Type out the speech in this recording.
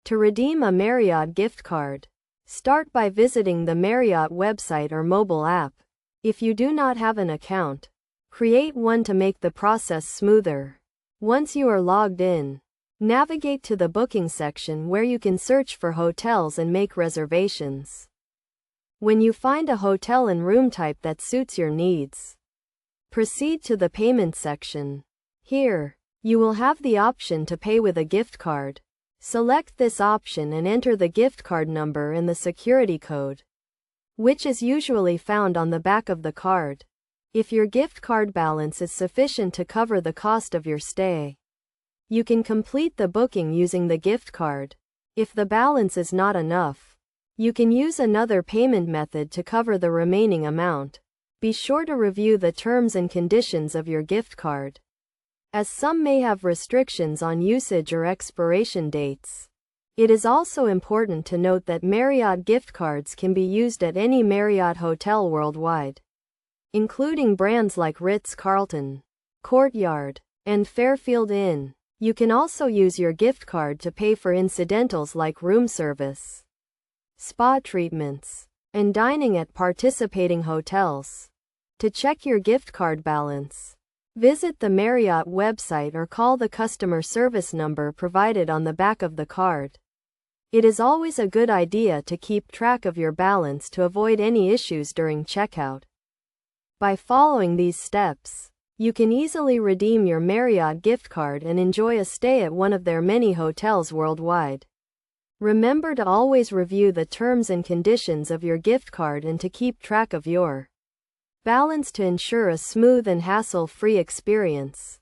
To redeem a Marriott gift card, start by visiting the Marriott website or mobile app. If you do not have an account, create one to make the process smoother. Once you are logged in, navigate to the booking section where you can search for hotels and make reservations. When you find a hotel and room type that suits your needs, proceed to the payment section. Here, you will have the option to pay with a gift card. Select this option and enter the gift card number and the security code, which is usually found on the back of the card. If your gift card balance is sufficient to cover the cost of your stay, you can complete the booking using the gift card. If the balance is not enough, you can use another payment method to cover the remaining amount. Be sure to review the terms and conditions of your gift card, as some may have restrictions on usage or expiration dates. It is also important to note that Marriott gift cards can be used at any Marriott hotel worldwide, including brands like Ritz-Carlton, Courtyard, and Fairfield Inn. You can also use your gift card to pay for incidentals like room service, spa treatments, and dining at participating hotels. To check your gift card balance, visit the Marriott website or call the customer service number provided on the back of the card. It is always a good idea to keep track of your balance to avoid any issues during checkout. By following these steps, you can easily redeem your Marriott gift card and enjoy a stay at one of their many hotels worldwide. Remember to always review the terms and conditions of your gift card and to keep track of your balance to ensure a smooth and hassle-free experience.